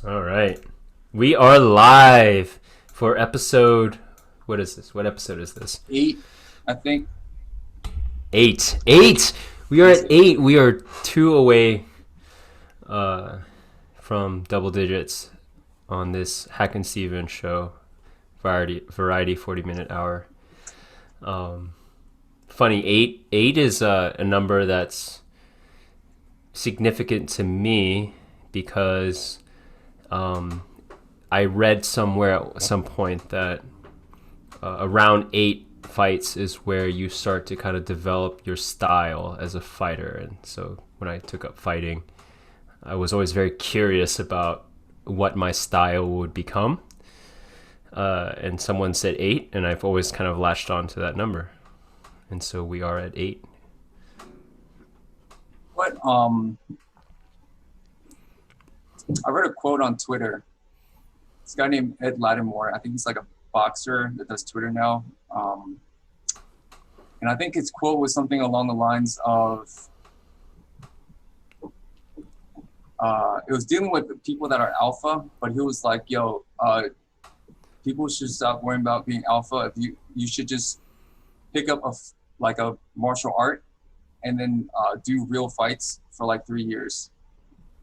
All right. We are live for episode. What is this? What episode is this? 8, I think. Eight. Eight! We are Is at it? eight. We are two away from double digits on this Hack and Steven show. Variety 40-minute hour. Funny, eight is a number that's significant to me because I read somewhere at some point that around eight fights is where you start to kind of develop your style as a fighter. And so when I took up fighting, I was always very curious about what my style would become. And someone said eight, and I've always kind of latched on to that number. And so we are at eight. What I read a quote on Twitter. This guy named Ed Lattimore. I think he's like a boxer that does Twitter now. And I think his quote was something along the lines of it was dealing with the people that are alpha, but he was like, yo, people should stop worrying about being alpha. If you should just pick up a martial art and then do real fights for like 3 years,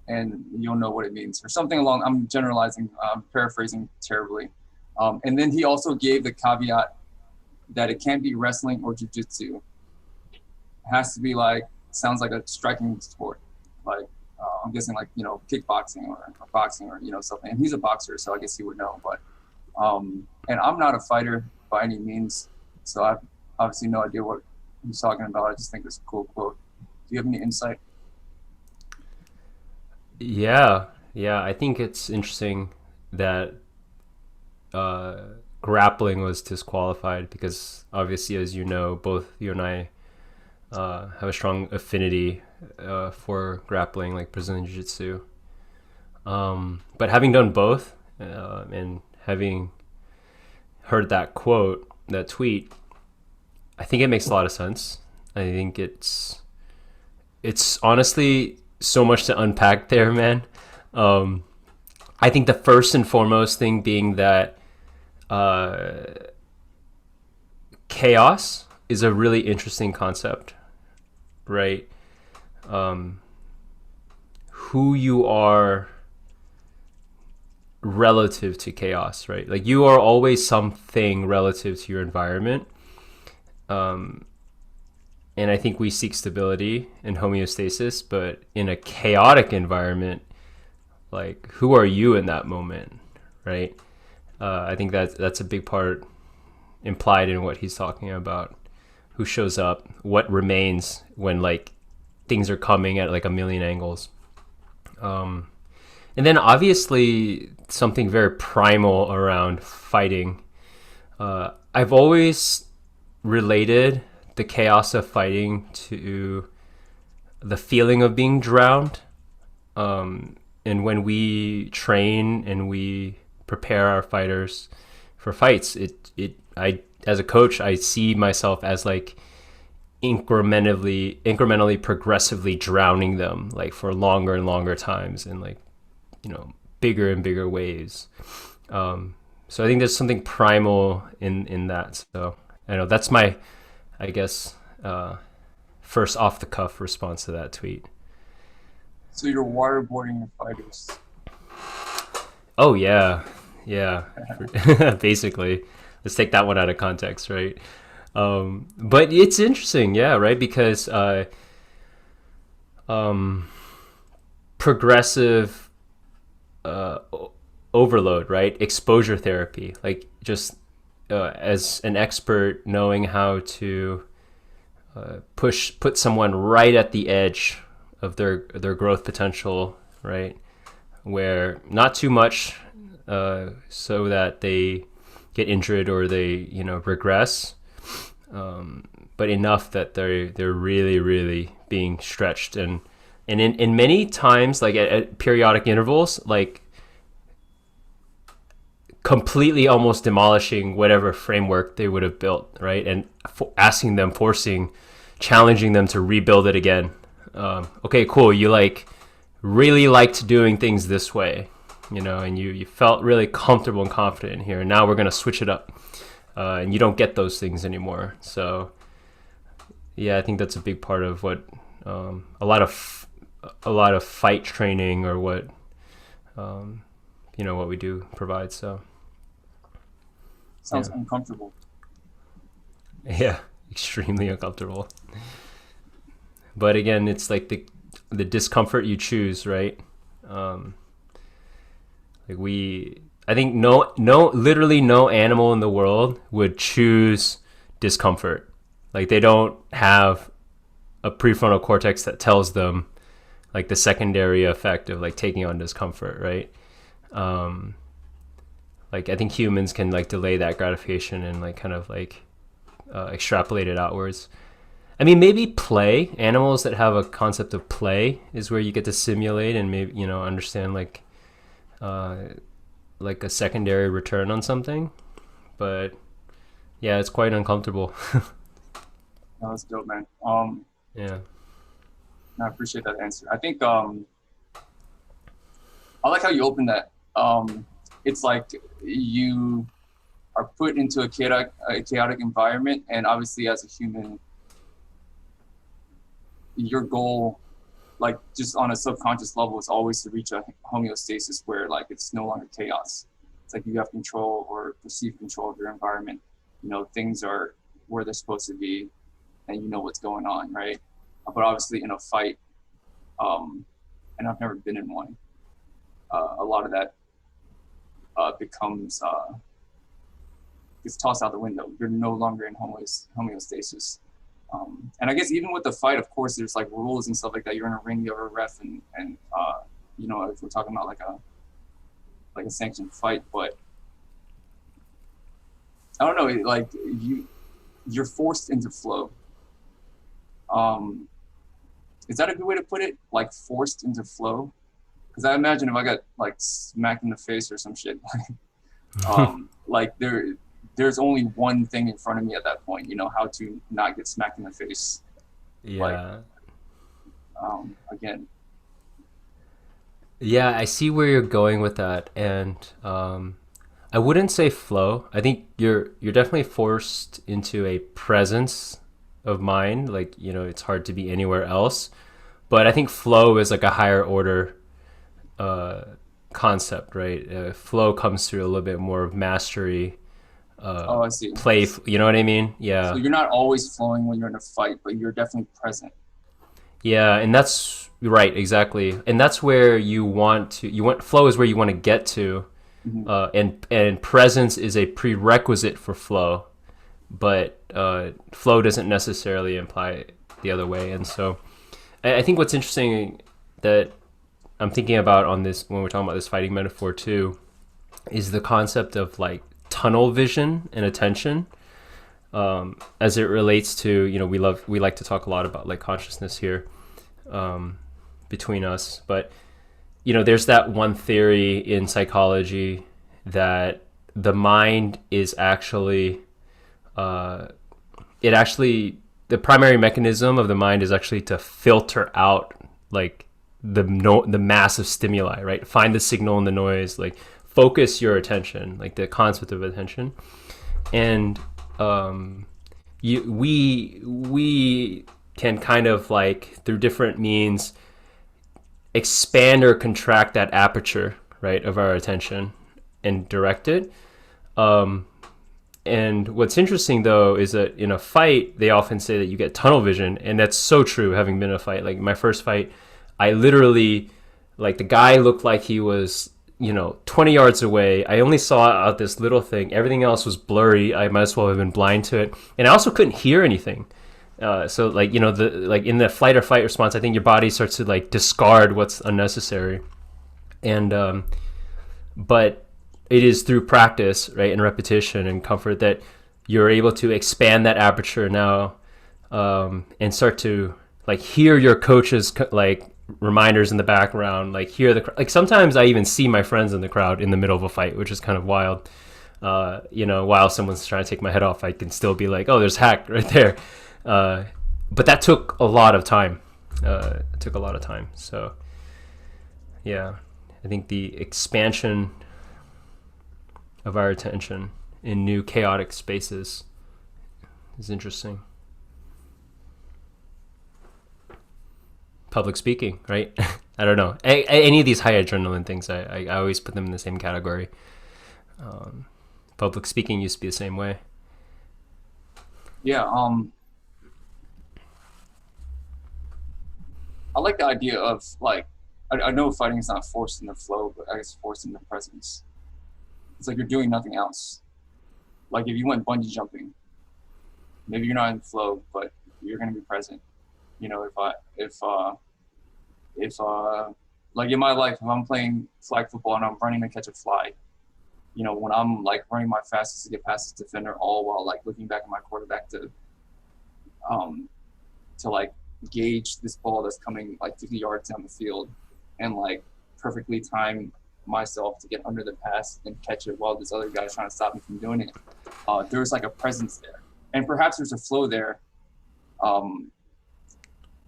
and you'll know what it means, or something along. I'm generalizing, paraphrasing terribly. And then he also gave the caveat that it can't be wrestling or jujitsu. It has to be sounds like a striking sport, like I'm guessing kickboxing or boxing or something. And he's a boxer, so I guess he would know. But and I'm not a fighter by any means, so I've obviously no idea what he's talking about. I just think it's a cool quote. Do you have any insight? Yeah. I think it's interesting that grappling was disqualified because obviously, as you know, both you and I have a strong affinity for grappling, like Brazilian Jiu-Jitsu. But having done both and having heard that quote, that tweet, I think it makes a lot of sense. I think it's honestly so much to unpack there, man. I think the first and foremost thing being that chaos is a really interesting concept, right? Who you are relative to chaos, right? Like you are always something relative to your environment. And I think we seek stability and homeostasis, but in a chaotic environment, like who are you in that moment, right? I think that's a big part implied in what he's talking about. Who shows up, what remains when like things are coming at like a million angles. And then obviously something very primal around fighting. I've always related the chaos of fighting to the feeling of being drowned. And when we train and we prepare our fighters for fights, I as a coach, I see myself as like incrementally, progressively drowning them like for longer and longer times and like, bigger and bigger waves. So I think there's something primal in that. So I know that's my, I guess, first off the cuff response to that tweet. So you're waterboarding your fighters. Oh yeah. Basically, let's take that one out of context, right? But it's interesting, yeah, right? Because progressive overload, right? Exposure therapy, like just as an expert, knowing how to put someone right at the edge of their growth potential, right? Where not too much, so that they get injured or they regress, but enough that they're really really being stretched and in many times like at periodic intervals like completely almost demolishing whatever framework they would have built, right? And challenging them to rebuild it again. Okay, cool. You like really liked doing things this way. and you felt really comfortable and confident in here. And now we're going to switch it up. And you don't get those things anymore. So yeah, I think that's a big part of what a lot of fight training, or what what we do provide. So Sounds uncomfortable. Yeah, extremely uncomfortable. But again, it's like the discomfort you choose, right? I think literally no animal in the world would choose discomfort. Like, they don't have a prefrontal cortex that tells them like the secondary effect of like taking on discomfort, right? Like, I think humans can like delay that gratification and like kind of like extrapolate it outwards. I mean, maybe play. Animals that have a concept of play is where you get to simulate and maybe understand like a secondary return on something. But yeah, it's quite uncomfortable. No, that's dope, man. Yeah. I appreciate that answer. I think I like how you opened that. It's like you are put into a chaotic environment, and obviously as a human, your goal, like just on a subconscious level, is always to reach a homeostasis where like it's no longer chaos. It's like you have control or perceived control of your environment. Things are where they're supposed to be, and you know what's going on, right? But obviously in a fight, and I've never been in one, a lot of that gets tossed out the window. You're no longer in homeostasis. And I guess even with the fight, of course, there's like rules and stuff like that. You're in a ring, you have a ref, and if we're talking about like a sanctioned fight, but I don't know, like you're forced into flow. Is that a good way to put it? Like, forced into flow? Because I imagine if I got like smacked in the face or some shit, like there's only one thing in front of me at that point, how to not get smacked in the face. Yeah. Again. Yeah, I see where you're going with that, and I wouldn't say flow. I think you're definitely forced into a presence of mind. Like, it's hard to be anywhere else. But I think flow is like a higher order concept, right? Flow comes through a little bit more of mastery. I see. Play, you know what I mean? Yeah. So you're not always flowing when you're in a fight, but you're definitely present. Yeah, and that's right, exactly. And that's where flow is where you want to get to. Mm-hmm. And presence is a prerequisite for flow, but flow doesn't necessarily imply the other way. And so I think what's interesting that I'm thinking about on this, when we're talking about this fighting metaphor too, is the concept of like tunnel vision and attention, as it relates to, we like to talk a lot about like consciousness here, between us, but there's that one theory in psychology that the mind is actually the primary mechanism of the mind is actually to filter out like the massive stimuli, right? Find the signal in the noise, like focus your attention, like the concept of attention. And we can kind of like through different means expand or contract that aperture, right, of our attention and direct it. And what's interesting though is that in a fight, they often say that you get tunnel vision, and that's so true. Having been in a fight, like my first fight, I literally, like the guy looked like he was 20 yards away. I only saw out this little thing. Everything else was blurry. I might as well have been blind to it. And I also couldn't hear anything. So like, in the flight or fight response, I think your body starts to like discard what's unnecessary. And, but it is through practice, right, and repetition and comfort that you're able to expand that aperture now, and start to like hear your coach's like reminders in the background, like hear like sometimes I even see my friends in the crowd in the middle of a fight, which is kind of wild. While someone's trying to take my head off, I can still be like, oh, there's Hack right there. But that took a lot of time. So yeah, I think the expansion of our attention in new chaotic spaces is interesting. Public speaking, right? I don't know. Any of these high adrenaline things, I always put them in the same category. Public speaking used to be the same way. Yeah. I like the idea of like, I know fighting is not forced in the flow, but I guess forced in the presence. It's like you're doing nothing else. Like if you went bungee jumping, maybe you're not in flow, but you're gonna be present. You know, if like in my life, if I'm playing flag football and I'm running to catch a fly, you know, when I'm like running my fastest to get past this defender, all while like looking back at my quarterback um to like gauge this ball that's coming like 50 yards down the field and like perfectly time myself to get under the pass and catch it while this other guy's trying to stop me from doing it. There's like a presence there, and perhaps there's a flow there um,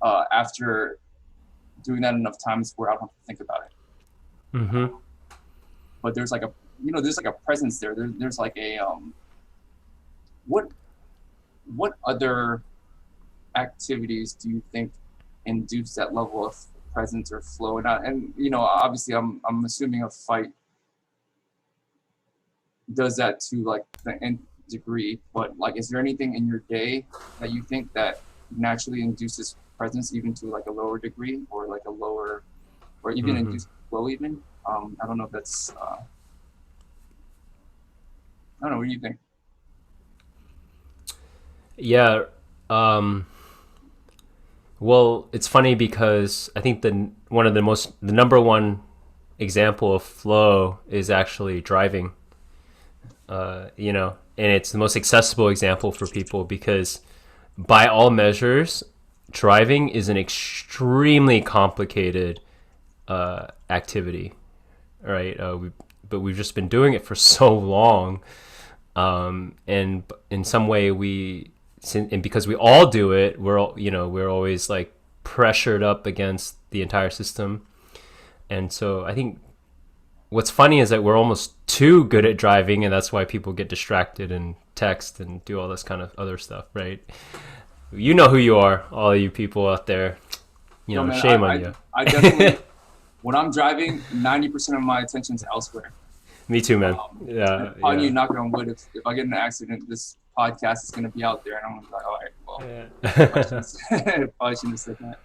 after doing that enough times where I don't have to think about it. Mm-hmm. But there's like a, you know, there's like a presence there. There's like a what other activities do you think induce that level of presence or flow? And you know, obviously, I'm assuming a fight does that to like the nth degree. But like, is there anything in your day that you think that naturally induces presence even to like a lower degree, or like a lower, or even induces flow even? I don't know if that's. I don't know. What do you think? Yeah. Well, it's funny because I think the number one example of flow is actually driving. You know, and it's the most accessible example for people because by all measures, driving is an extremely complicated activity, right? But we've just been doing it for so long, and in some way and because we all do it, we're always like pressured up against the entire system, and so I think what's funny is that we're almost too good at driving, and that's why people get distracted and text and do all this kind of other stuff, right? You know who you are, all you people out there. You know, man, shame on you. I definitely, when I'm driving, 90% of my attention is elsewhere. Me too, man. Yeah. On you, knock on wood, if I get in an accident, this podcast is going to be out there, and I'm like, all right, well, probably shouldn't have said that.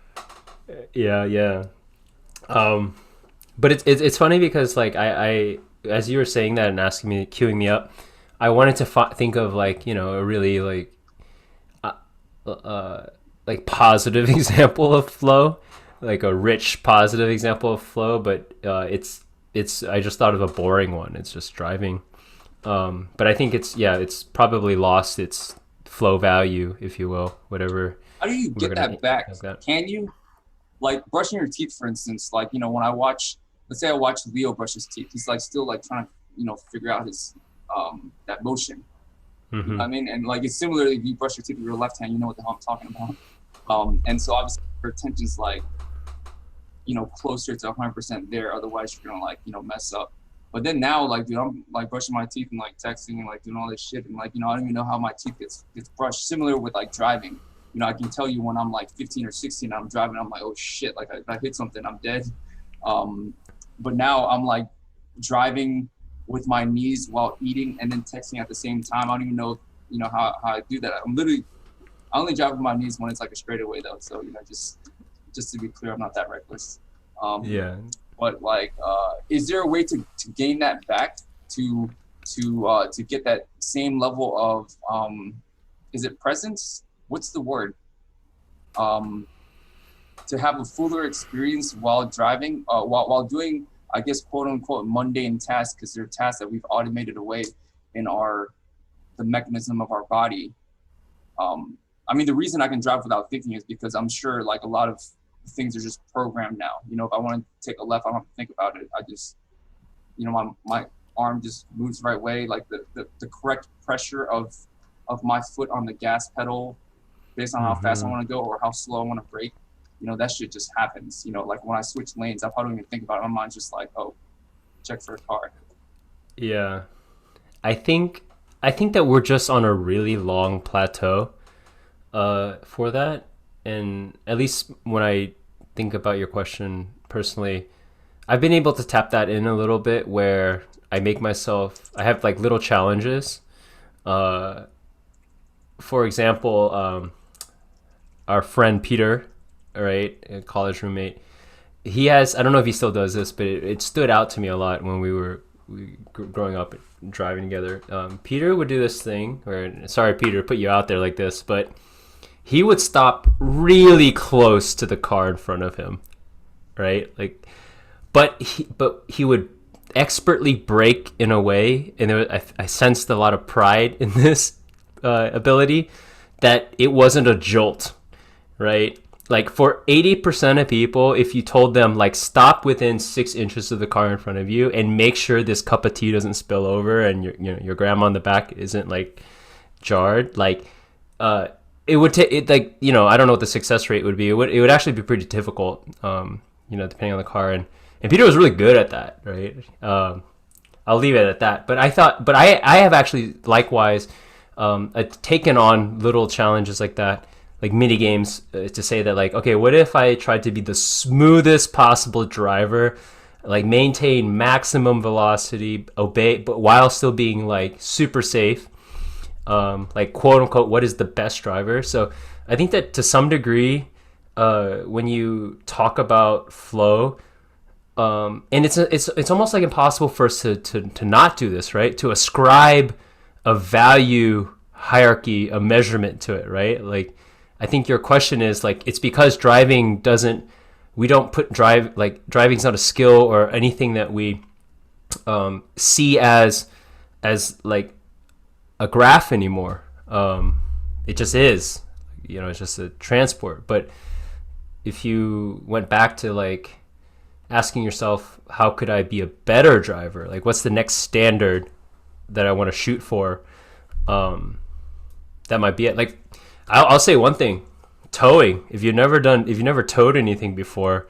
Yeah. But it's funny because like I as you were saying that and asking me, queuing me up, I wanted to think of like, you know, a really like positive example of flow, like a rich positive example of flow, but it's I just thought of a boring one. It's just driving. But I think it's probably lost its flow value, if you will, whatever. How do you get that back? Can you, like brushing your teeth, for instance, like, you know, when let's say I watch Leo brush his teeth, he's like still like trying to, you know, figure out his, that motion. Mm-hmm. You know what I mean? And like, it's similarly, if you brush your teeth with your left hand, you know what the hell I'm talking about. And so obviously your attention's like, you know, closer to 100% there. Otherwise you're gonna like, you know, mess up. But then now, like, dude, I'm like brushing my teeth and like texting and like doing all this shit. And like, you know, I don't even know how my teeth gets brushed. Similar with like driving. You know, I can tell you when I'm like 15 or 16, I'm driving, I'm like, oh shit, like I hit something, I'm dead. But now I'm like driving with my knees while eating and then texting at the same time. I don't even know, you know, how I do that. I only drive with my knees when it's like a straightaway though. So, you know, just to be clear, I'm not that reckless. Yeah. But like, is there a way to gain that back to get that same level of, is it presence? What's the word? To have a fuller experience while driving, while doing, I guess, quote unquote, mundane tasks, because they're tasks that we've automated away in the mechanism of our body. I mean, the reason I can drive without thinking is because I'm sure like a lot of things are just programmed now. You know, if I want to take a left, I don't have to think about it. I just, you know, my arm just moves the right way. Like the correct pressure of my foot on the gas pedal based on how fast I want to go or how slow I want to brake. that shit just happens. Like when I switch lanes, I probably don't even think about it. My mind's just like, oh, check for a car. Yeah. I think I think that we're just on a really long plateau for that. And at least when I think about your question personally, I've been able to tap that in a little bit where I have like little challenges. Uh, for example, our friend Peter, right, a college roommate, he has, I don't know if he still does this, but it stood out to me a lot when growing up driving together. Peter would do this thing where, sorry, Peter, to put you out there like this, but he would stop really close to the car in front of him, right? Like, but he would expertly brake in a way, and I sensed a lot of pride in this ability that it wasn't a jolt, right? Like for 80% of people, if you told them like stop within 6 inches of the car in front of you and make sure this cup of tea doesn't spill over and your grandma in the back isn't like jarred, like it would take it, like, I don't know what the success rate would be. It would actually be pretty difficult, depending on the car. And Peter was really good at that, right? I'll leave it at that. But I have actually likewise taken on little challenges like that, like mini games, to say that, like, okay, what if I tried to be the smoothest possible driver, like maintain maximum velocity, obey, but while still being like super safe, like quote unquote, what is the best driver? So I think that to some degree, when you talk about flow, and it's almost like impossible for us to not do this, right? To ascribe a value hierarchy, a measurement to it, right? Like, I think your question is like, it's because we don't put driving's not a skill or anything that we see as like a graph anymore. It just is, it's just a transport. But if you went back to like asking yourself, how could I be a better driver? Like, what's the next standard that I want to shoot for? That might be it. Like, I'll say one thing: towing. If you've never towed anything before,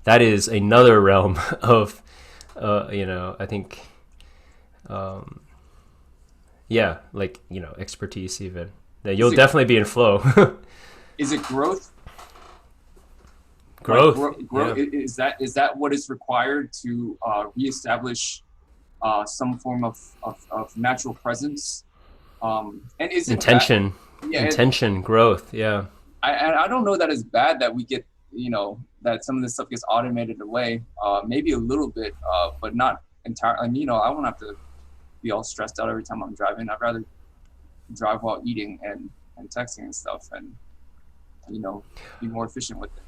that is another realm of, I think, yeah, like, expertise even. That you'll definitely be in flow. Is it growth? Growth. Like, growth. Yeah. Is that what is required to reestablish some form of natural presence? And is it Intention. Yeah, Intention, growth. Yeah. I don't know that it's bad that we get, that some of this stuff gets automated away. Maybe a little bit, but not entirely. I mean, I won't have to be all stressed out every time I'm driving. I'd rather drive while eating and texting and stuff, and be more efficient with it.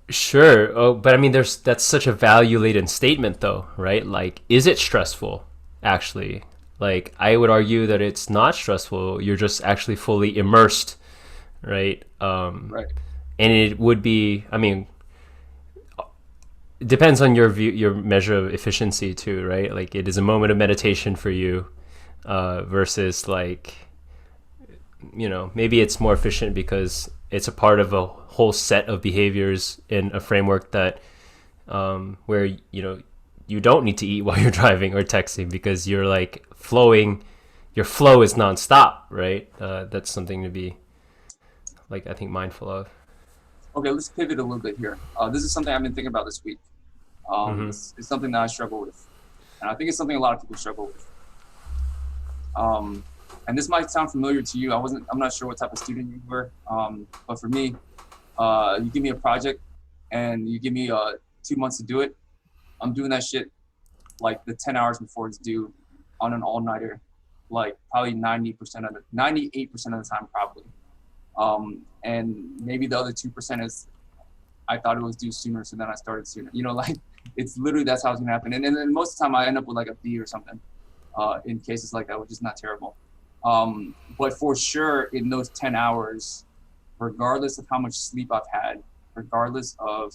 Sure. Oh, but I mean, that's such a value-laden statement, though, right? Like, is it stressful? Actually, like, I would argue that it's not stressful. You're just actually fully immersed, right? Right. And it would be, I mean, it depends on your measure of efficiency too, right? Like, it is a moment of meditation for you, versus like, maybe it's more efficient because it's a part of a whole set of behaviors in a framework that, where you don't need to eat while you're driving or texting because you're like flowing. Your flow is nonstop, right? That's something to be, like, I think, mindful of. Okay, let's pivot a little bit here. This is something I've been thinking about this week. It's something that I struggle with, and I think it's something a lot of people struggle with. And this might sound familiar to you. I'm not sure what type of student you were, but for me, you give me a project and you give me 2 months to do it. I'm doing that shit like the 10 hours before it's due on an all-nighter, like probably 98% of the time, probably. And maybe the other 2% is I thought it was due sooner, so then I started sooner. Like, it's literally, that's how it's gonna happen. And then most of the time I end up with like a B or something, in cases like that, which is not terrible. But for sure, in those 10 hours, regardless of how much sleep I've had, regardless of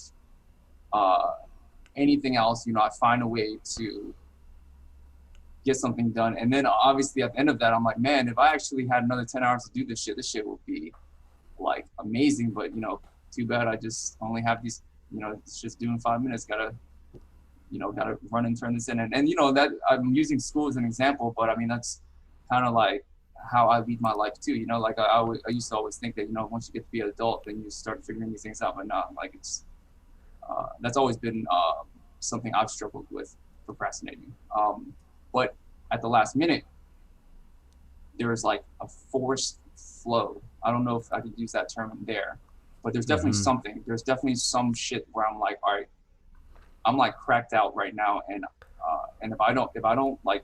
anything else, I find a way to get something done. And then obviously at the end of that, I'm like, man, if I actually had another 10 hours to do this shit would be like amazing. But too bad. I just only have these, it's just doing 5 minutes. Gotta run and turn this in. And that I'm using school as an example, but I mean, that's kind of like how I lead my life too. Like I used to always think that, once you get to be an adult, then you start figuring these things out, but not like that's always been something I've struggled with, procrastinating. But at the last minute, there is like a forced flow. I don't know if I could use that term there, but there's definitely something. There's definitely some shit where I'm like, all right, I'm like cracked out right now, and if I don't like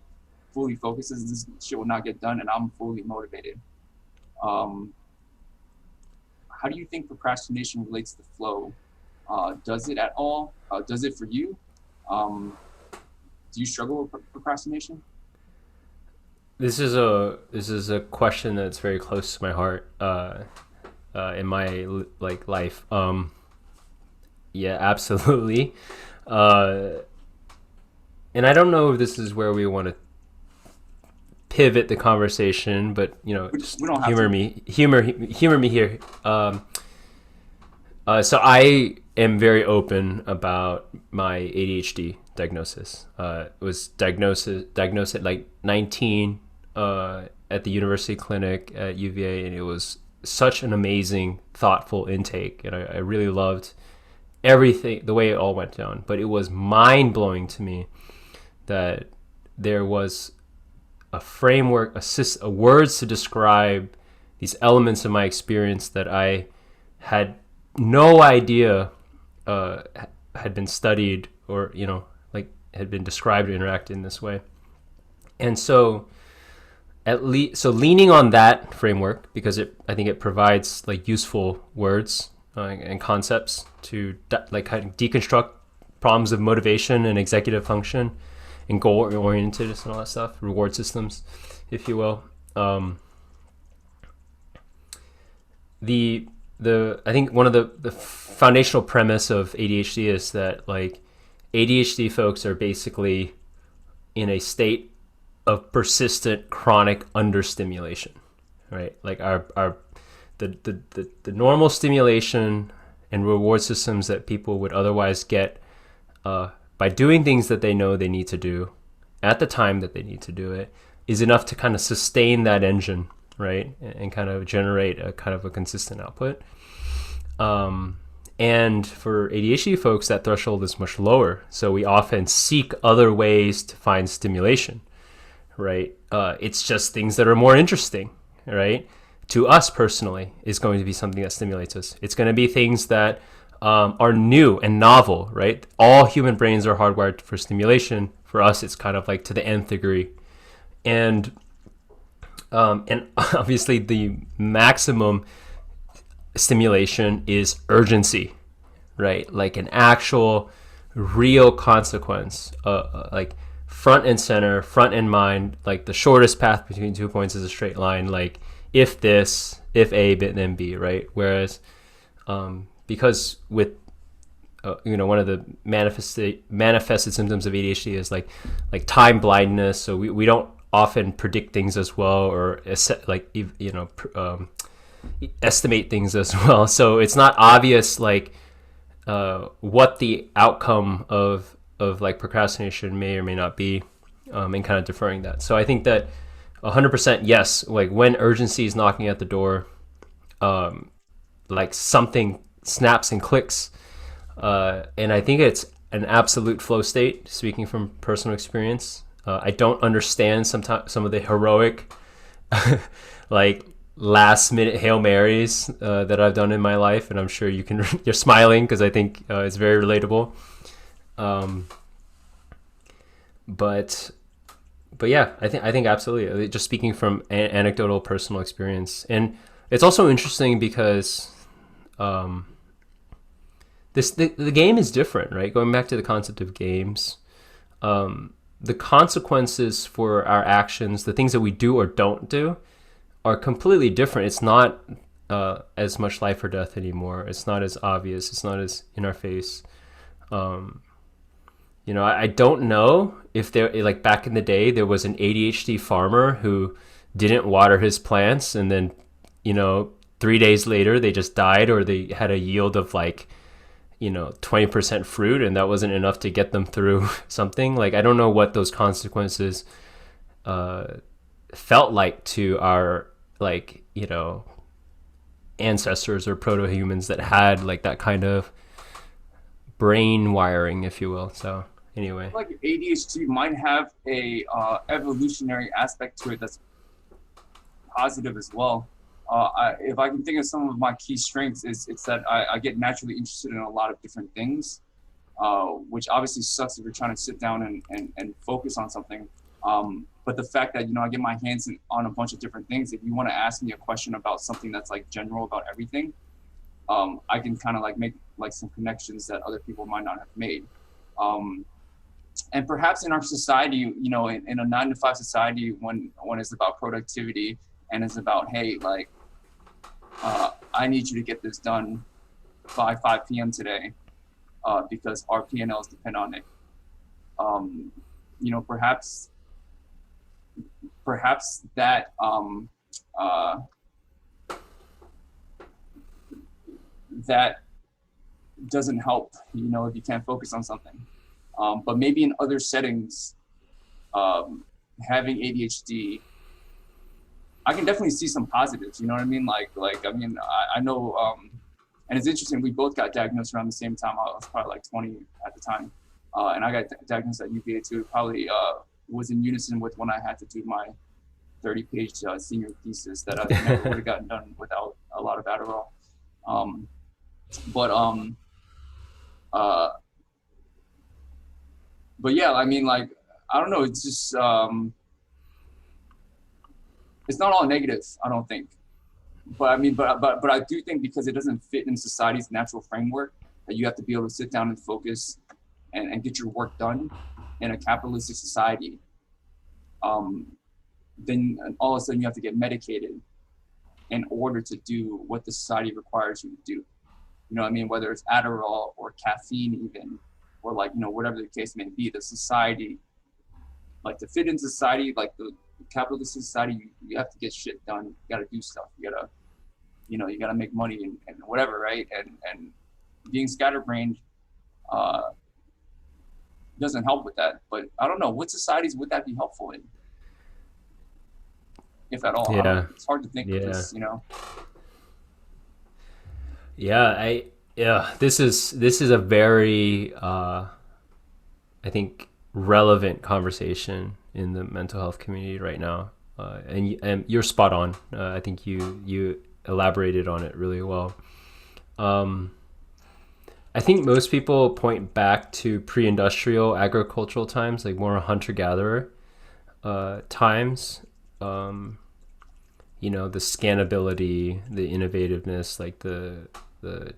fully focus, this shit will not get done, and I'm fully motivated. How do you think procrastination relates to flow? Does it at all? Does it for you? Do you struggle with procrastination? This is a question that's very close to my heart in my life. Yeah, absolutely. And I don't know if this is where we want to pivot the conversation, but just we don't have humor me here. So I am very open about my ADHD diagnosis. It was diagnosed at like 19 at the University Clinic at UVA, and it was such an amazing, thoughtful intake, and I really loved everything, the way it all went down. But it was mind-blowing to me that there was a framework, a words to describe these elements of my experience that I had no idea had been studied or had been described or interacted in this way. And so leaning on that framework, because I think it provides like useful words and concepts to kind of deconstruct problems of motivation and executive function and goal oriented and all that stuff, reward systems, if you will. I think one of the foundational premise of ADHD is that like ADHD folks are basically in a state of persistent chronic understimulation, right? Like the normal stimulation and reward systems that people would otherwise get by doing things that they know they need to do at the time that they need to do it is enough to kind of sustain that engine, right? And kind of generate a kind of a consistent output. And for ADHD folks, that threshold is much lower. So we often seek other ways to find stimulation, right? It's just things that are more interesting, right? To us personally is going to be something that stimulates us. It's going to be things that are new and novel, right? All human brains are hardwired for stimulation. For us, it's kind of like to the nth degree. And obviously the maximum stimulation is urgency, right? Like an actual real consequence, like front and center, front and mind, like the shortest path between 2 points is a straight line, like if this, if A, then B, right? Whereas because with one of the manifested symptoms of ADHD is like time blindness, so we don't often predict things as well, or estimate things as well. So it's not obvious like what the outcome of like procrastination may or may not be, and kind of deferring that. So I think that 100% yes, like when urgency is knocking at the door, like something snaps and clicks, and I think it's an absolute flow state, speaking from personal experience. I don't understand some of the heroic like last minute Hail Marys that I've done in my life, and I'm sure you're smiling because I think it's very relatable. But yeah, I think absolutely. Just speaking from anecdotal personal experience, and it's also interesting because the game is different, right? Going back to the concept of games, the consequences for our actions, the things that we do or don't do, are completely different. It's not as much life or death anymore. It's not as obvious. It's not as in our face. I don't know if there, like back in the day, there was an ADHD farmer who didn't water his plants and then, 3 days later they just died, or they had a yield of like 20% fruit, and that wasn't enough to get them through something. Like, I don't know what those consequences felt like to our, like, ancestors or proto-humans that had like that kind of brain wiring, if you will. So anyway, like ADHD might have a evolutionary aspect to it that's positive as well. If I can think of some of my key strengths, it's that I get naturally interested in a lot of different things, which obviously sucks if you're trying to sit down and focus on something. But the fact that, I get my hands on a bunch of different things, if you want to ask me a question about something that's like general about everything, I can kind of like make like some connections that other people might not have made. And perhaps in our society, in a 9-to-5 society, when it's about productivity and it's about, hey, like, I need you to get this done by 5 p.m. today, because our P&Ls depend on it. Perhaps that that doesn't help, if you can't focus on something. But maybe in other settings, having ADHD, I can definitely see some positives. You know what I mean? I know, and it's interesting. We both got diagnosed around the same time. I was probably like 20 at the time, and I got diagnosed at UVA too. Probably was in unison with when I had to do my 30-page senior thesis that I never would have gotten done without a lot of Adderall. But yeah, I mean, like, I don't know. It's just, it's not all negative, I don't think. But I mean, but I do think, because it doesn't fit in society's natural framework, that you have to be able to sit down and focus and get your work done in a capitalistic society. Then all of a sudden you have to get medicated in order to do what the society requires you to do. You know what I mean? Whether it's Adderall or caffeine even, or like, whatever the case may be, the society, like, to fit in society, like the capitalist society, you have to get shit done. You got to do stuff. You got to make money and whatever, right? And being scatterbrained doesn't help with that. But I don't know, what societies would that be helpful in, if at all? yeah, It's hard to think of yeah, this, yeah. This is a very I think relevant conversation in the mental health community right now, and you're spot on. I think you elaborated on it really well. I think most people point back to pre-industrial agricultural times, like more hunter-gatherer times. The scannability, the innovativeness, like the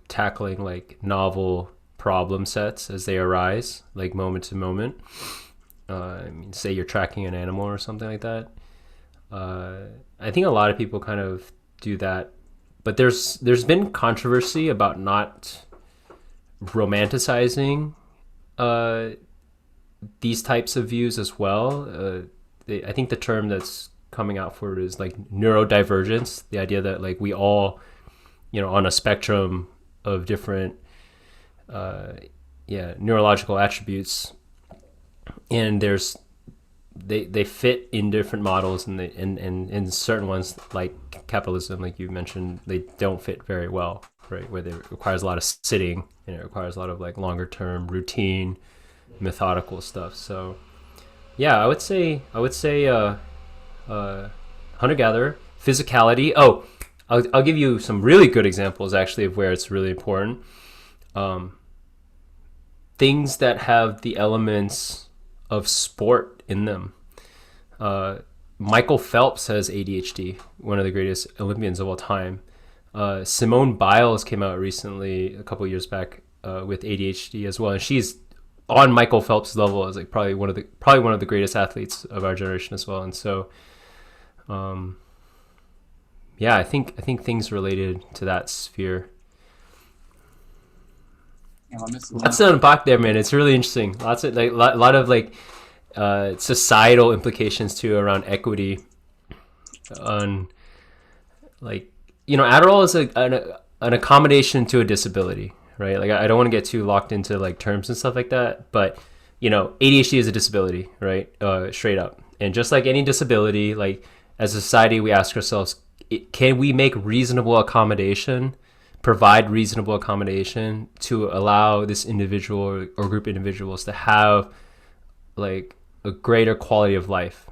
tackling like novel problem sets as they arise, like moment to moment. Say you're tracking an animal or something like that. I think a lot of people kind of do that, but there's been controversy about not romanticizing these types of views as well. I think the term that's coming out for it is like neurodivergence, the idea that like we all, on a spectrum of different neurological attributes, and they fit in different models, and in certain ones, like capitalism, like you mentioned, they don't fit very well, right? Where it requires a lot of sitting, and it requires a lot of like longer term routine, methodical stuff. So yeah, I would say hunter gatherer, physicality. Oh, I'll give you some really good examples actually of where it's really important. Things that have the elements of sport in them. Michael Phelps has ADHD, one of the greatest Olympians of all time. Simone Biles came out recently, a couple years back, with ADHD as well, and she's on Michael Phelps' level as like probably one of the greatest athletes of our generation as well. And so, I think things related to that sphere. Lots to unpack there, man. It's really interesting. Lots of like a lot of like societal implications too around equity, on like Adderall is an accommodation to a disability, right? Like I don't want to get too locked into like terms and stuff like that, but ADHD is a disability, right? Straight up. And just like any disability, like as a society, we ask ourselves, can we make reasonable accommodation, provide reasonable accommodation to allow this individual or group of individuals to have like a greater quality of life?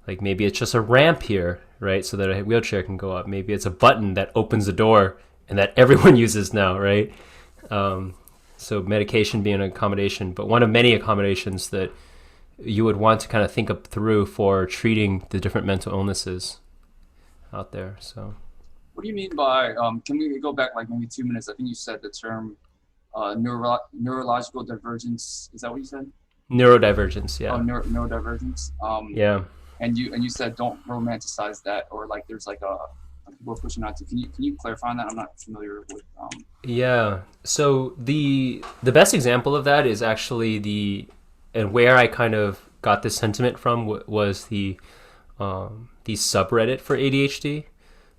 Like maybe it's just a ramp here, right? So that a wheelchair can go up. Maybe it's a button that opens the door and that everyone uses now, right? So medication being an accommodation, but one of many accommodations that you would want to kind of think up through for treating the different mental illnesses out there. So What do you mean by, can we go back like maybe 2 minutes? I think you said the term neurological divergence. Is that what you said? neurodivergence, Oh, yeah. neurodivergence. Yeah. And you said don't romanticize that, or like there's like a people are pushing not to. Can you clarify on that? I'm not familiar with. Yeah. So the best example of that is actually and where I kind of got this sentiment from was the subreddit for ADHD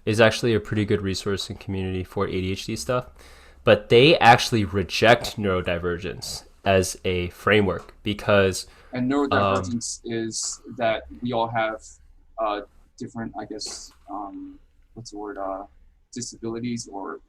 is actually a pretty good resource and community for ADHD stuff, but they actually reject neurodivergence as a framework because And neurodivergence is that we all have different, I guess, what's the word, disabilities or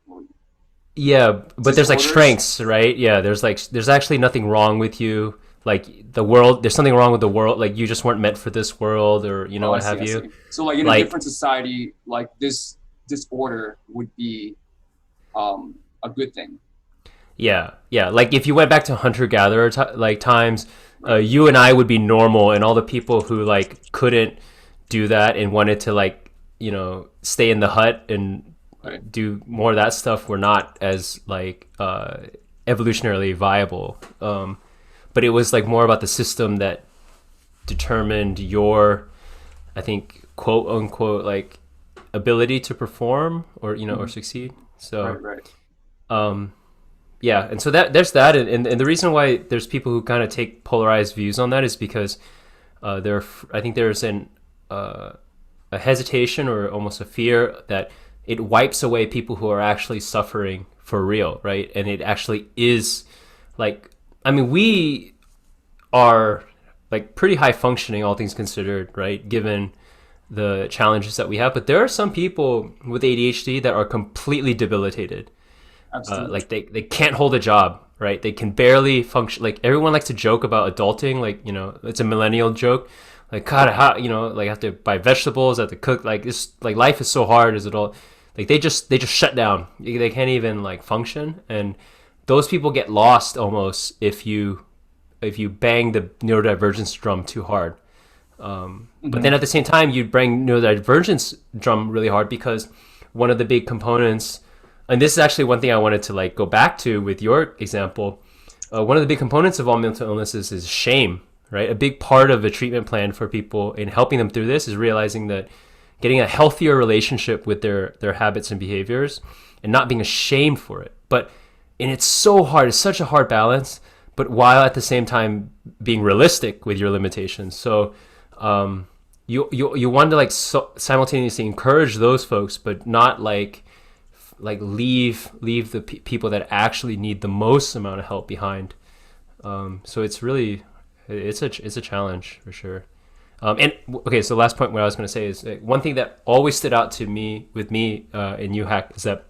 yeah, but there's like disorders. strengths, right? Yeah, there's actually nothing wrong with you. Like the world, there's something wrong with the world. Like you just weren't meant for this world, or Oh, I what see, have I you. see. So like in a Like different society, like this disorder would be a good thing, yeah, yeah. Like if you went back to hunter gatherer like times, right? you and I would be normal, and all the people who like couldn't do that and wanted to like stay in the hut and Right. do more of that stuff were not as like evolutionarily viable. But it was like more about the system that determined your, I think, quote unquote, like ability to perform or or Hmm. succeed. So Right, right. um, yeah, and so that there's that, and the reason why there's people who kind of take polarized views on that is because I think there's uh, a hesitation or almost a fear that it wipes away people who are actually suffering for real, right? And it actually is like, I mean, we are like pretty high functioning, all things considered, right? Given the challenges that we have, but there are some people with ADHD that are completely debilitated. Absolutely. Like they can't hold a job, right? They can barely function. Like everyone likes to joke about adulting, like it's a millennial joke. Like God, how like I have to buy vegetables, I have to cook. Like it's like life is so hard as adult. Like they just shut down. They can't even like function, and those people get lost almost if you bang the neurodivergence drum too hard. But Hmm. then at the same time, you bring neurodivergence drum really hard because one of the big components, and this is actually one thing I wanted to like go back to with your example. One of the big components of all mental illnesses is shame, right? A big part of a treatment plan for people in helping them through this is realizing that getting a healthier relationship with their habits and behaviors and not being ashamed for it. And it's so hard. It's such a hard balance, but while at the same time being realistic with your limitations. So you want to like simultaneously encourage those folks, but not like leave the people that actually need the most amount of help behind. So it's really it's a challenge for sure. And okay, so the last point what I was going to say is one thing that always stood out to me with me in UHAC is that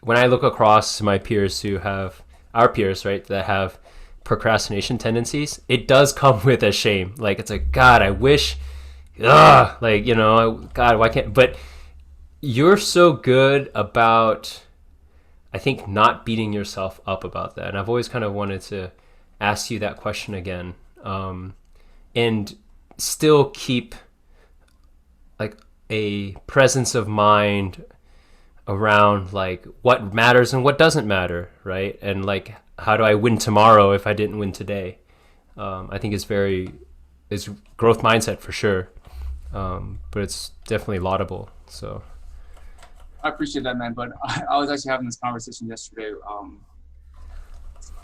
when I look across my peers who have our peers, right, that have procrastination tendencies, it does come with a shame. Like it's like God, I wish, like God, why can't? But you're so good about, I think, not beating yourself up about that. And I've always kind of wanted to ask you that question again, and still keep like a presence of mind around like what matters and what doesn't matter, right? And like how do I win tomorrow if I didn't win today? I think is growth mindset for sure, but it's definitely laudable. So I appreciate that, man. But I was actually having this conversation yesterday.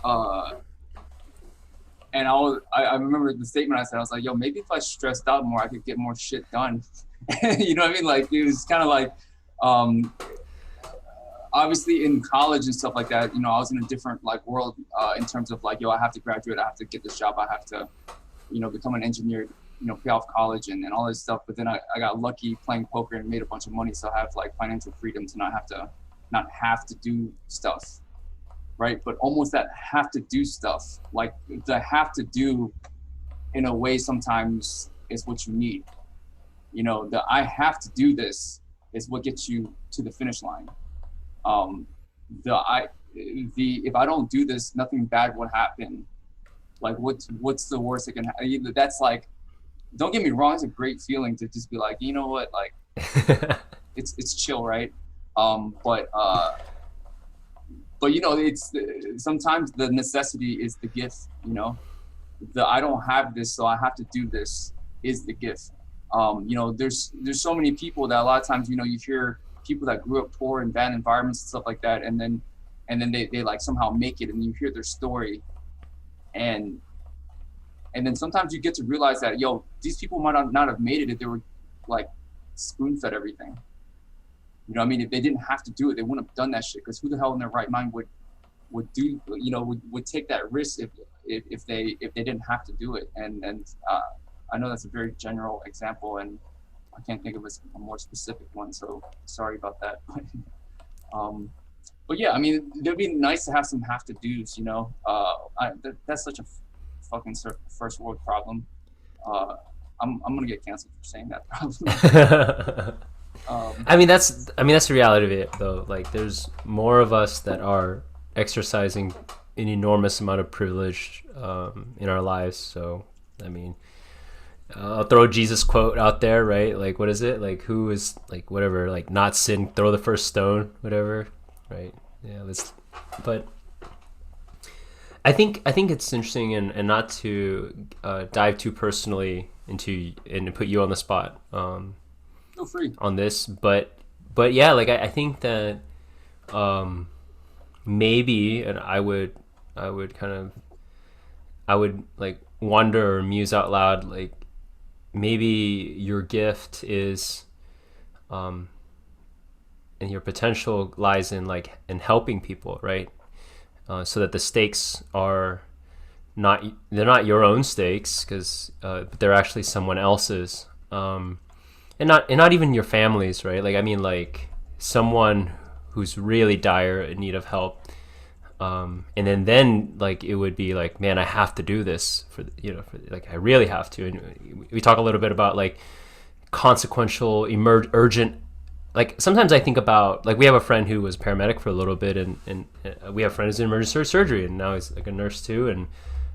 Uh, and I remember the statement I said. I was like, "Yo, maybe if I stressed out more, I could get more shit done." You know what I mean? Like it was kind of like, um, obviously in college and stuff like that, you know, I was in a different like world in terms of like, yo, I have to graduate, I have to get this job, I have to, you know, become an engineer, you know, pay off college and all this stuff. But then I got lucky playing poker and made a bunch of money, so I have like financial freedom to not have to do stuff, right? But almost that have to do stuff, like the have to do in a way sometimes is what you need. You know, the I have to do this is what gets you to the finish line. Um, the I the if I don't do this, nothing bad would happen. Like what's the worst that can happen? That's like, don't get me wrong, it's a great feeling to just be like, you know what, like it's chill, right? But you know, it's sometimes the necessity is the gift. You know, the I don't have this, so I have to do this is the gift. You know, there's so many people that a lot of times, you know, you hear people that grew up poor in bad environments and stuff like that, and then they like somehow make it, and you hear their story, and then sometimes you get to realize that, yo, these people might not have made it if they were like spoon fed everything. You know what I mean? If they didn't have to do it, they wouldn't have done that shit. Because who the hell in their right mind would do, you know, would take that risk if they didn't have to do it. And I know that's a very general example, and I can't think of a more specific one. So sorry about that. But yeah, I mean, it'd be nice to have some have to do's. You know, that's such a fucking first world problem. I'm gonna get canceled for saying that probably. That's the reality of it though. Like there's more of us that are exercising an enormous amount of privilege in our lives. So I mean, I'll throw a Jesus quote out there, right? Like what is it? Like who is like whatever, like not sin, throw the first stone, whatever, right? Yeah, but I think it's interesting, and not to dive too personally into and put you on the spot. Feel free. On this, but yeah, like I think that maybe, and I would like wonder or muse out loud, like maybe your gift is and your potential lies in like in helping people, right? So that the stakes are they're not your own stakes, because but they're actually someone else's. And not even your families, right? Like I mean, like someone who's really dire in need of help, and then like it would be like, man, I have to do this like I really have to. And we talk a little bit about like consequential, urgent. Like sometimes I think about, like we have a friend who was paramedic for a little bit, and we have friends in emergency surgery, and now he's like a nurse too, and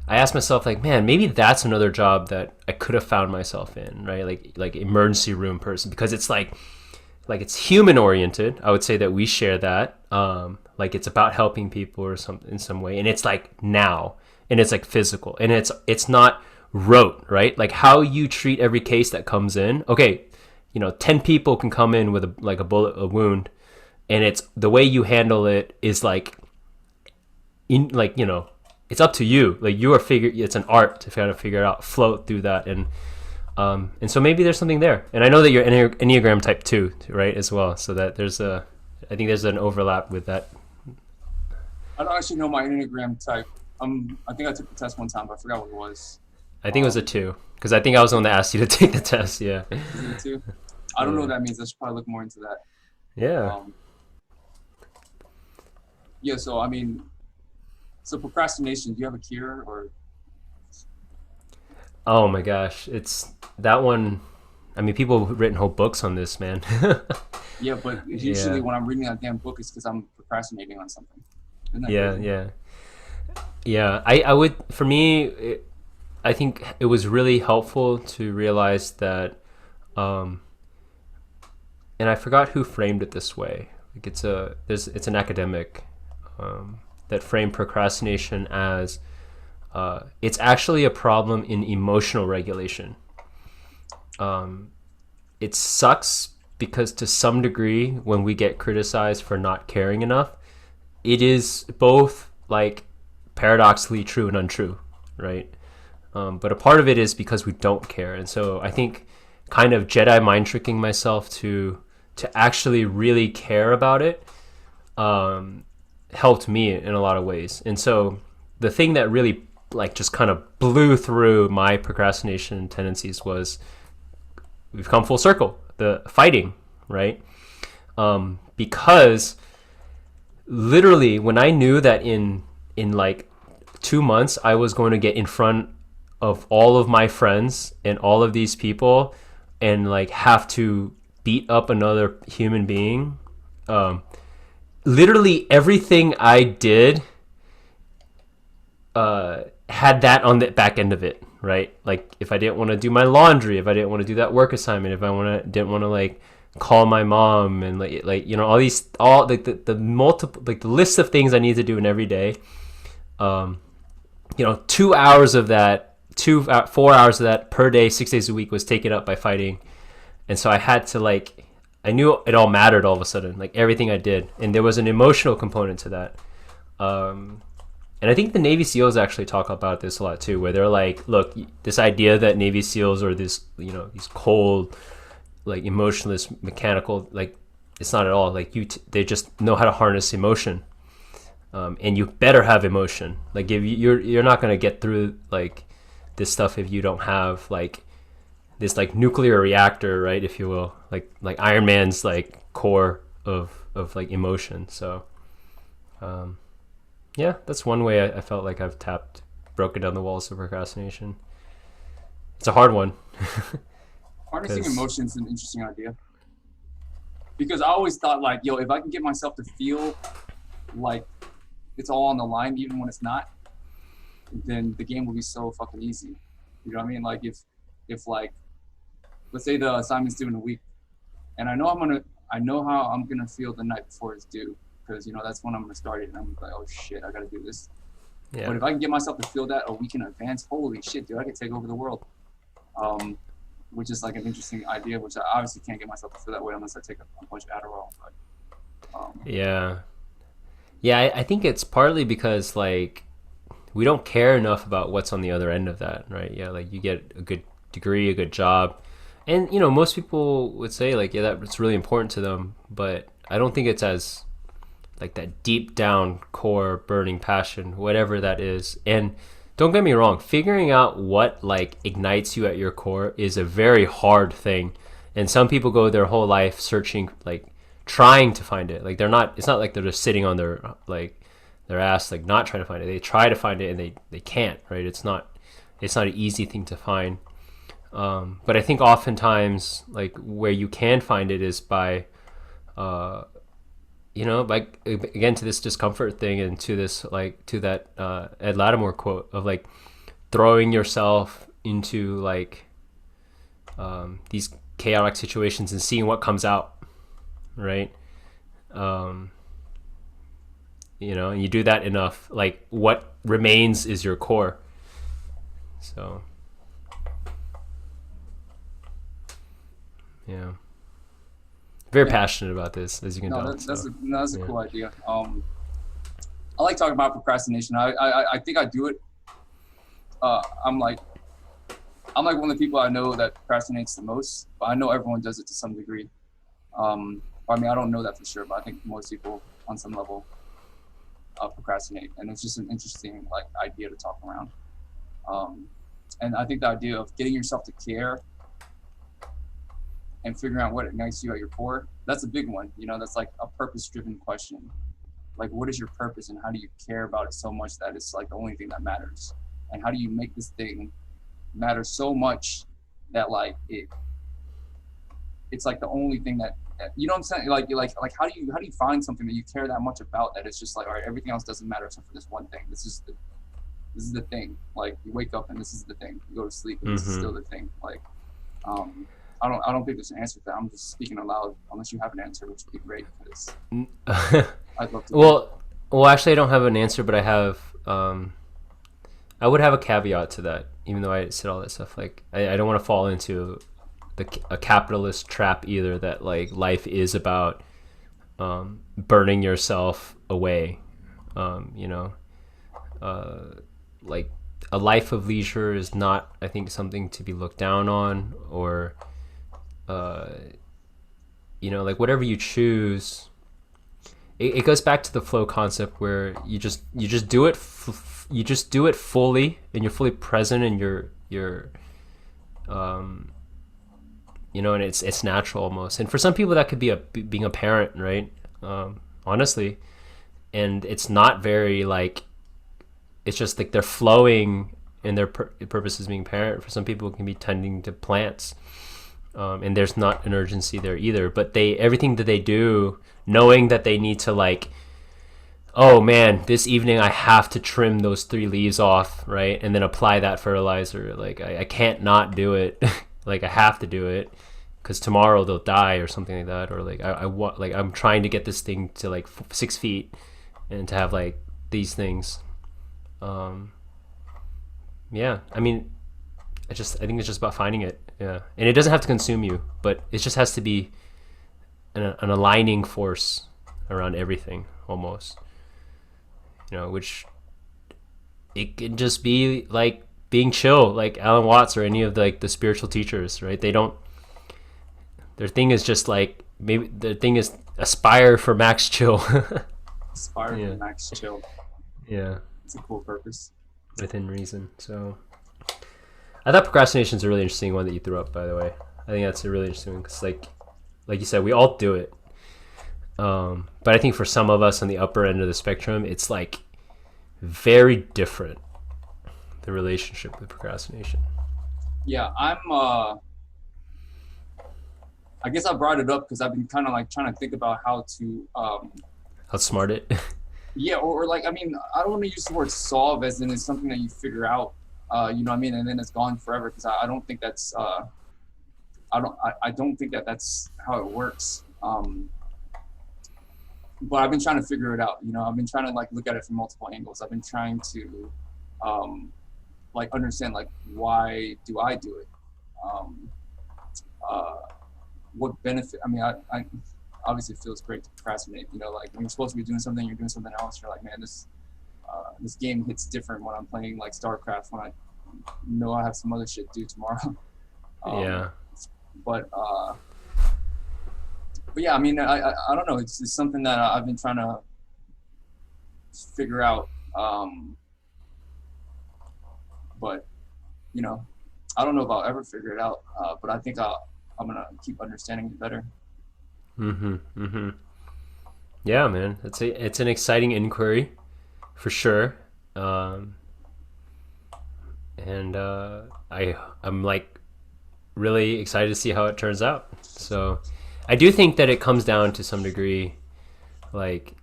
I asked myself, like, man, maybe that's another job that I could have found myself in, right? Like emergency room person, because it's like it's human oriented. I would say that we share that. Like it's about helping people or something in some way, and it's like now, and it's like physical, and it's not rote, right? Like how you treat every case that comes in. Okay, 10 people can come in with a wound, and it's the way you handle it is like it's up to you. Like it's an art to kind of figure out, float through that, and so maybe there's something there. And I know that you're Enneagram type 2, right, as well. So that I think there's an overlap with that. I don't actually know my Enneagram type. I think I took the test one time, but I forgot what it was. I think it was a 2, because I think I was the one that asked you to take the test. Yeah. Is it a 2? I don't know what that means. I should probably look more into that. Yeah. Yeah. So I mean. So procrastination, do you have a cure or? Oh my gosh, it's that one. I mean, people have written whole books on this, man. Yeah, but usually when I'm reading that damn book, it's because I'm procrastinating on something. Yeah. I would, for me, I think it was really helpful to realize that, and I forgot who framed it this way. Like it's an academic. That frame procrastination as it's actually a problem in emotional regulation. It sucks because to some degree, when we get criticized for not caring enough, it is both like paradoxically true and untrue, right? But a part of it is because we don't care. And so I think kind of Jedi mind tricking myself to actually really care about it helped me in a lot of ways. And so the thing that really like just kind of blew through my procrastination tendencies was we've come full circle, the fighting, right? Because literally when I knew that in like 2 months I was going to get in front of all of my friends and all of these people and like have to beat up another human being, literally everything I did had that on the back end of it, right? Like if I didn't want to do my laundry, if I didn't want to do that work assignment, if I didn't want to like call my mom and like you know all like the multiple like the list of things I need to do in every day, you know, 2 hours of that, 4 hours of that per day, 6 days a week was taken up by fighting. And so I had to like, I knew it all mattered all of a sudden, like everything I did. And there was an emotional component to that. And I think the Navy SEALs actually talk about this a lot too, where they're like, look, this idea that Navy SEALs are this, you know, these cold, like emotionless, mechanical, like it's not at all. Like they just know how to harness emotion. And you better have emotion. Like if you're not going to get through like this stuff if you don't have like this like nuclear reactor, right, if you will, like Iron Man's like core of like emotion. So yeah, that's one way I felt like I've broken down the walls of procrastination. It's a hard one. Harnessing emotions is an interesting idea, because I always thought like, yo, if I can get myself to feel like it's all on the line even when it's not, then the game will be so fucking easy. You know what I mean? Like if like, let's say the assignment's due in a week, and I know how I'm gonna feel the night before it's due, because you know that's when I'm gonna start it, and I'm like, oh shit, I gotta do this. Yeah. But if I can get myself to feel that a week in advance, holy shit, dude, I could take over the world. Which is like an interesting idea, which I obviously can't get myself to feel that way unless I take a bunch of Adderall. But, yeah, I think it's partly because like we don't care enough about what's on the other end of that, right? Yeah, like you get a good degree, a good job, and you know most people would say like, yeah, that's really important to them, but I don't think it's as like that deep down core burning passion, whatever that is. And don't get me wrong, figuring out what like ignites you at your core is a very hard thing, and some people go their whole life searching, like trying to find it. Like it's not like they're just sitting on their ass, like not trying to find it. They try to find it and they can't, right? It's not an easy thing to find. But I think oftentimes like where you can find it is by you know, like again to this discomfort thing, and to this like to that Ed Lattimore quote of like throwing yourself into like these chaotic situations and seeing what comes out, right? You know, and you do that enough, like what remains is your core. So yeah, very passionate about this, as you can tell. That's a cool idea. I like talking about procrastination. I think I do it. I'm like one of the people I know that procrastinates the most, but I know everyone does it to some degree. I mean, I don't know that for sure, but I think most people on some level procrastinate, and it's just an interesting like idea to talk around. And I think the idea of getting yourself to care and figuring out what ignites you at your core, that's a big one. You know, that's like a purpose-driven question. Like, what is your purpose, and how do you care about it so much that it's like the only thing that matters? And how do you make this thing matter so much that like it's like the only thing that, you know what I'm saying? Like how do you find something that you care that much about that it's just like, all right, everything else doesn't matter except for this one thing. This is the thing. Like you wake up and this is the thing. You go to sleep and this is still the thing. Like I don't think there's an answer to that. I'm just speaking aloud. Unless you have an answer, which would be great, because I'd love to. Well, actually, I don't have an answer, but I have. I would have a caveat to that, even though I said all that stuff. Like, I don't want to fall into a capitalist trap either. That like life is about burning yourself away. You know, like a life of leisure is not, I think, something to be looked down on, or uh, like whatever you choose, it goes back to the flow concept where you just do it you just do it fully, and you're fully present, and you're um, and it's natural almost. And for some people that could be being a parent, right? Honestly, and it's not very like, it's just like they're flowing in their purpose as being parent. For some people it can be tending to plants, and there's not an urgency there either, but they everything that they do, knowing that they need to like, oh man, this evening I have to trim those 3 leaves off, right, and then apply that fertilizer. Like I can't not do it. Like I have to do it because tomorrow they'll die or something like that. Or like I want, like I'm trying to get this thing to like 6 feet and to have like these things. um yeah, I mean, I think it's just about finding it. Yeah, and it doesn't have to consume you, but it just has to be an aligning force around everything almost. Which it can just be like being chill, like Alan Watts or any of the spiritual teachers, right? They don't. Their thing is just like, maybe their thing is aspire for max chill. Aspire Yeah. for max chill. Yeah, It's a cool purpose. within reason. So I thought procrastination is a really interesting one that you threw up, by the way. I think that's a really interesting one because, like you said, we all do it. But I think for some of us on the upper end of the spectrum, it's like very different, the relationship with procrastination. Yeah, I guess I brought it up because I've been kind of like trying to think about how to Outsmart it. yeah, or like, I mean, I don't want to use the word solve as in it's something that you figure out, you know what I mean, and then it's gone forever, because I don't think that's I don't think that that's how it works. But I've been trying to figure it out. I've been trying to like look at it from multiple angles. I've been trying to like understand like, why do I do it? What benefit? I mean, I obviously it feels great to procrastinate. Like when you're supposed to be doing something, you're doing something else. You're like, man, this game hits different when I'm playing like StarCraft, when I know I have some other shit to do tomorrow. Yeah. But yeah, I mean, I don't know. It's something that I've been trying to figure out. But I don't know if I'll ever figure it out. But I think I'm gonna keep understanding it better. Yeah, man, it's an exciting inquiry, for sure. And I'm like really excited to see how it turns out. So I do think that it comes down to some degree, like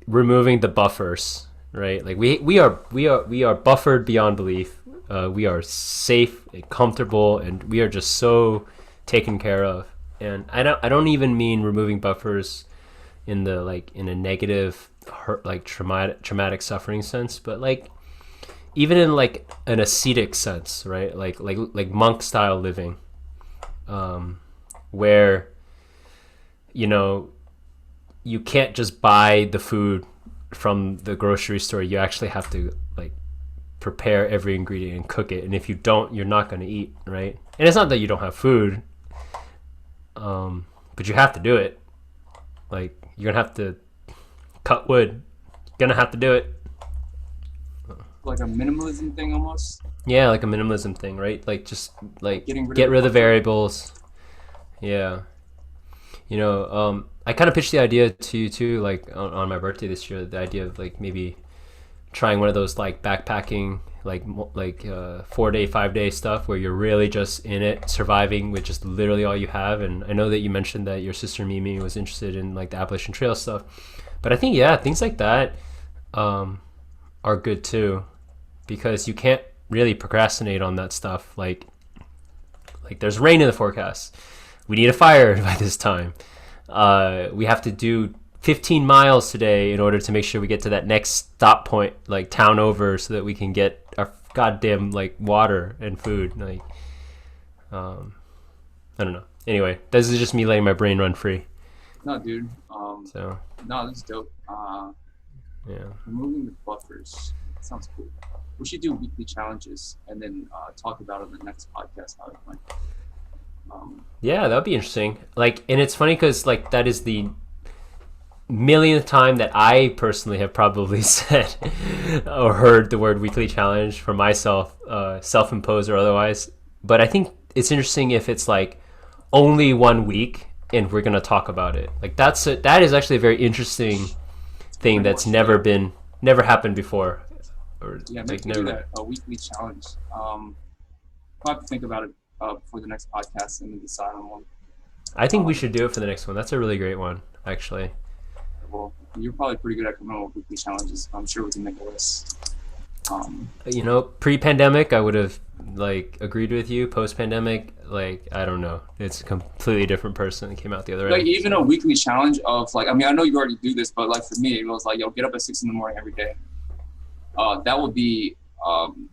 removing the buffers, right? Like we are buffered beyond belief. We are safe and comfortable, and we are just so taken care of. And I don't even mean removing buffers in a negative, hurt, like traumatic suffering sense, but like even in like an ascetic sense, right? Like monk style living, where you can't just buy the food from the grocery store. You actually have to like prepare every ingredient and cook it, and if you don't, you're not going to eat, right? And it's not that you don't have food, but you have to do it. Like you're gonna have to cut wood, you're gonna have to do it. Like a minimalism thing almost. Yeah, like a minimalism thing, right? Like just like Getting get rid of the variables. Yeah. I kind of pitched the idea to you too, like on my birthday this year, the idea of like maybe trying one of those like backpacking, like 4-day, 5-day stuff where you're really just in it, surviving with just literally all you have. And I know that you mentioned that your sister Mimi was interested in like the Appalachian Trail stuff, but I think things like that are good too, because you can't really procrastinate on that stuff. Like there's rain in the forecast. We need a fire by this time. We have to do 15 miles today in order to make sure we get to that next stop point, like town over, so that we can get our goddamn like water and food. Like, I don't know. Anyway, this is just me letting my brain run free. No, dude. So No, this is dope. yeah. Removing the buffers sounds cool. We should do weekly challenges and then talk about it in the next podcast how it went. Yeah, that would be interesting. Like, and it's funny because like that is the millionth time that I personally have probably said or heard the word weekly challenge for myself, self-imposed or otherwise. But I think it's interesting if it's like only 1 week and we're gonna talk about it. Like that is actually a very interesting thing Pretty that's much, yeah. never happened before, or Yeah, maybe like we do never. that, a weekly challenge. I'll have to think about it for the next podcast and then decide on one. I think we Um, should do it for the next one. That's a really great one, actually. well, you're probably pretty good at coming up with weekly challenges. I'm sure we can make a list. Um, You know, pre-pandemic, I would have like agreed with you. Post-pandemic, like I don't know, it's a completely different person that came out the other like end. even a So weekly challenge of like, I mean, I know you already do this, but like for me, it was like, yo, get up at 6 in the morning every day. That would be, um,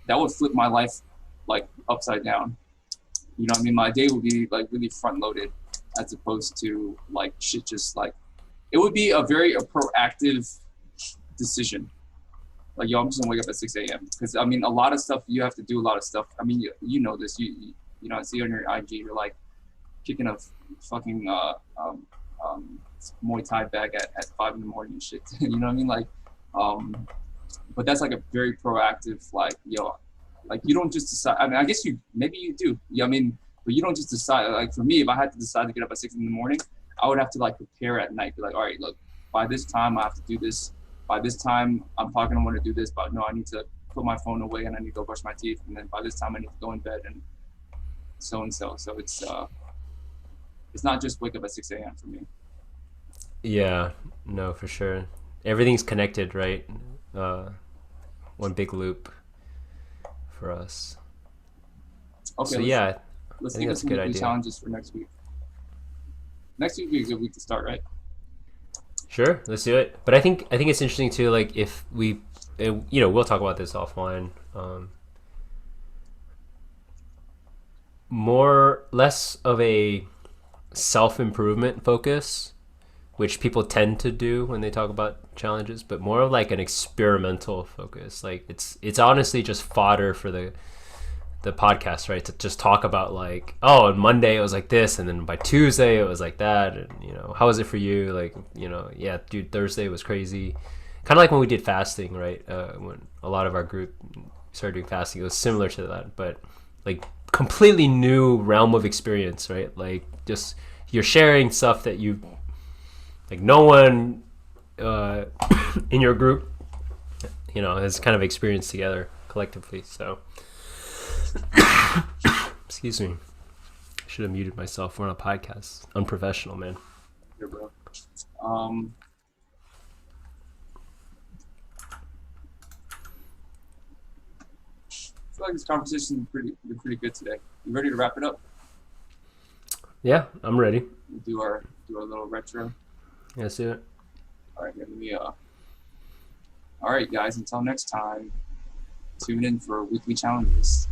that would flip my life like upside down. You know what I mean? My day would be like really front loaded as opposed to like shit just like, it would be a proactive decision. Like, yo, I'm just gonna wake up at 6 a.m. Because I mean, a lot of stuff you have to do a lot of stuff. I mean, you know this. You know, I see on your IG, you're like kicking a fucking Muay Thai bag at 5 in the morning and shit. You know what I mean? Like, um, but that's like a very proactive, like, yo, like you don't just decide. I mean, I guess you maybe you do. Yeah, I mean, but you don't just decide. Like for me, if I had to decide to get up at 6 in the morning, I would have to like prepare at night. Be like, all right, look, by this time I have to do this. By this time I'm probably gonna want to do this, but no, I need to put my phone away and I need to go brush my teeth. And then by this time I need to go in bed and so and so. So it's not just wake up at 6 a.m. for me. yeah, no, for sure. Everything's connected, right? Uh, one big loop for us. Okay, So yeah, let's I think think of that's a some good weekly idea. challenges for next week. Next week would be a good week to start, right? Sure, let's do it. But I think it's interesting too. Like if we, you know, we'll talk about this offline. More less of a self improvement focus, which people tend to do when they talk about challenges, but more of like an experimental focus. Like it's honestly just fodder for the podcast, right? To just talk about like, oh, on Monday it was like this, and then by Tuesday it was like that, and you know, how was it for you? Like, you know, yeah, dude, Thursday was crazy. Kind of like when we did fasting, right? When a lot of our group started doing fasting, it was similar to that, but like completely new realm of experience, right? Like just you're sharing stuff that you like no one uh, in your group, you know, has kind of experienced together collectively. So excuse me. I should have muted myself. We're on a podcast. Unprofessional, man. Here, bro. Um, I feel like this conversation been pretty good today. You ready to wrap it up? Yeah, I'm ready. We'll do our little retro. Yeah, let's do it. All right, let me. All right, guys. Until next time, tune in for weekly challenges.